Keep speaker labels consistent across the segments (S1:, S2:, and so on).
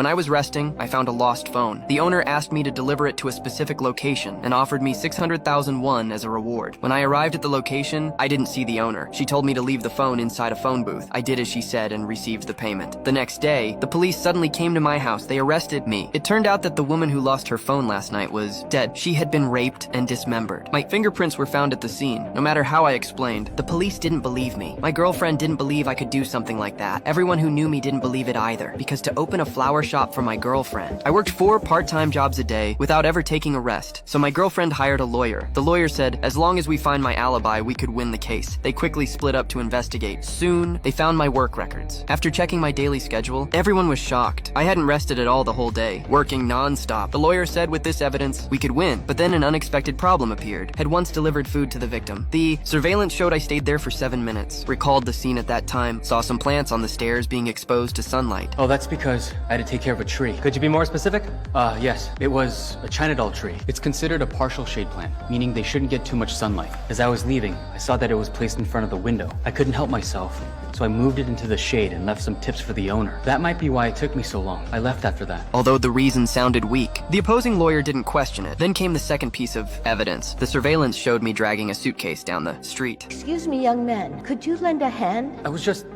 S1: When I was resting, I found a lost phone. The owner asked me to deliver it to a specific location and offered me 600,000 won as a reward. When I arrived at the location, I didn't see the owner. She told me to leave the phone inside a phone booth. I did as she said and received the payment. The next day, the police suddenly came to my house. They arrested me. It turned out that the woman who lost her phone last night was dead. She had been raped and dismembered. My fingerprints were found at the scene. No matter how I explained, the police didn't believe me. My girlfriend didn't believe I could do something like that. Everyone who knew me didn't believe it either, because to open a flower shop for my girlfriend, I worked 4 part-time jobs a day without ever taking a rest. So my girlfriend hired a lawyer. The lawyer said, as long as we find my alibi, we could win the case. They quickly split up to investigate. Soon, they found my work records. After checking my daily schedule, everyone was shocked. I hadn't rested at all the whole day, working non-stop. The lawyer said with this evidence, we could win, but then an unexpected problem appeared. Had once delivered food to the victim. The surveillance showed I stayed there for 7 minutes. Recalled the scene at that time. Saw some plants on the stairs being exposed to sunlight.
S2: Oh, that's because I had to take care of a tree.
S3: Could you be more specific?
S2: Yes. It was a China doll tree. It's considered a partial shade plant, meaning they shouldn't get too much sunlight. As I was leaving, I saw that it was placed in front of the window. I couldn't help myself, so I moved it into the shade and left some tips for the owner. That might be why it took me so long. I left after that.
S1: Although the reason sounded weak, the opposing lawyer didn't question it. Then came the second piece of evidence. The surveillance showed me dragging a suitcase down the street.
S4: Excuse me, young man. Could you lend a hand?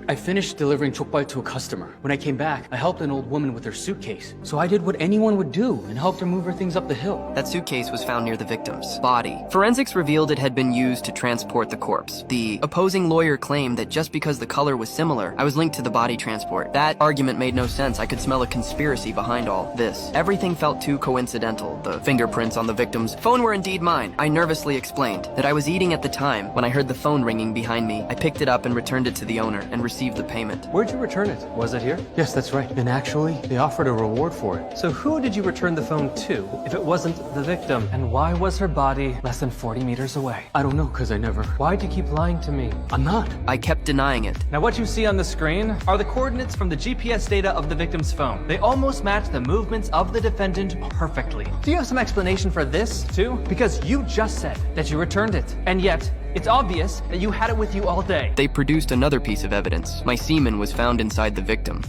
S2: I finished delivering chokbal to a customer. When I came back, I helped an old woman with her suitcase. So I did what anyone would do and helped her move her things up the hill.
S1: That suitcase was found near the victim's body. Forensics revealed it had been used to transport the corpse. The opposing lawyer claimed that just because the color was similar, I was linked to the body transport. That argument made no sense. I could smell a conspiracy behind all this. Everything felt too coincidental. The fingerprints on the victim's phone were indeed mine. I nervously explained that I was eating at the time. When I heard the phone ringing behind me, I picked it up and returned it to the owner and received the payment.
S3: Where'd you return it? Was it here?
S2: Yes, that's right. And actually, they offered a reward for it.
S3: So who did you return the phone to, if it wasn't the victim? And why was her body less than 40 meters away?
S2: I don't know, because I never...
S3: Why'd you keep lying to me?
S2: I'm not.
S1: I kept denying it.
S3: Now what you see on the screen are the coordinates from the GPS data of the victim's phone. They almost match the movements of the defendant perfectly. Do you have some explanation for this, too? Because you just said that you returned it, and yet it's obvious that you had it with you all day.
S1: They produced another piece of evidence. My semen was found inside the victim.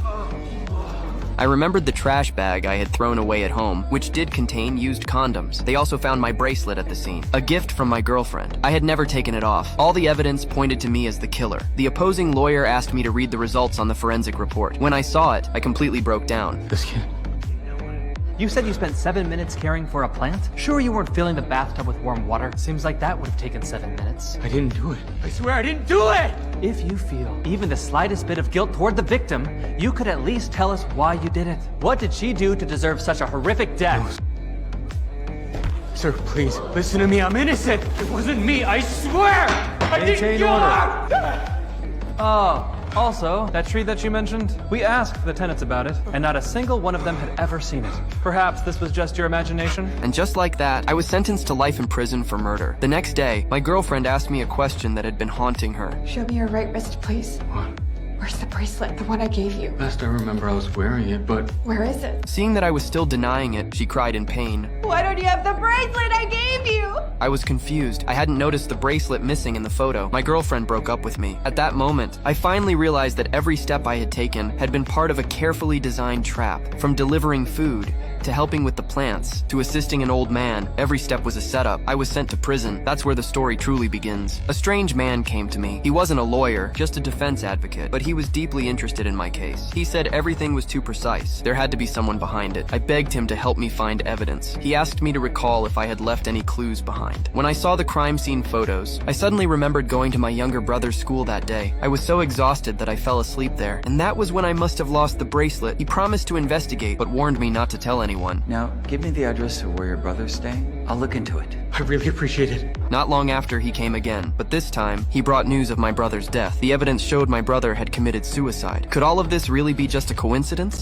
S1: I remembered the trash bag I had thrown away at home, which did contain used condoms. They also found my bracelet at the scene, a gift from my girlfriend. I had never taken it off. All the evidence pointed to me as the killer. The opposing lawyer asked me to read the results on the forensic report. When I saw it, I completely broke down.
S2: This kid...
S3: You said you spent 7 minutes caring for a plant? Sure you weren't filling the bathtub with warm water? Seems like that would have taken 7 minutes.
S2: I didn't do it. I swear I didn't do it!
S3: If you feel even the slightest bit of guilt toward the victim, you could at least tell us why you did it. What did she do to deserve such a horrific death?
S2: Sir, please, listen to me. I'm innocent. It wasn't me, I swear! I didn't
S3: Maintain
S2: kill
S3: order.
S2: her!
S3: Also, that tree that you mentioned, we asked the tenants about it, and not a single one of them had ever seen it. Perhaps this was just your imagination?
S1: And just like that, I was sentenced to life in prison for murder. The next day, my girlfriend asked me a question that had been haunting her.
S5: Show me your right wrist, please.
S2: What?
S5: Where's the bracelet, the one I gave you?
S2: Last I remember, I was wearing it, but...
S5: Where is it?
S1: Seeing that I was still denying it, she cried in pain.
S5: Why don't you have the bracelet I gave you?
S1: I was confused. I hadn't noticed the bracelet missing in the photo. My girlfriend broke up with me. At that moment, I finally realized that every step I had taken had been part of a carefully designed trap. From delivering food, to helping with the plants, to assisting an old man, every step was a setup. I was sent to prison. That's where the story truly begins. A strange man came to me. He wasn't a lawyer, just a defense advocate, but he was deeply interested in my case. He said everything was too precise. There had to be someone behind it. I begged him to help me find evidence. He asked me to recall if I had left any clues behind. When I saw the crime scene photos, I suddenly remembered going to my younger brother's school that day. I was so exhausted that I fell asleep there, and that was when I must have lost the bracelet. He promised to investigate, but warned me not to tell anyone.
S6: Now, give me the address of where your brother's staying. I'll look into it.
S2: I really appreciate it.
S1: Not long after, he came again, but this time, he brought news of my brother's death. The evidence showed my brother had committed suicide. Could all of this really be just a coincidence?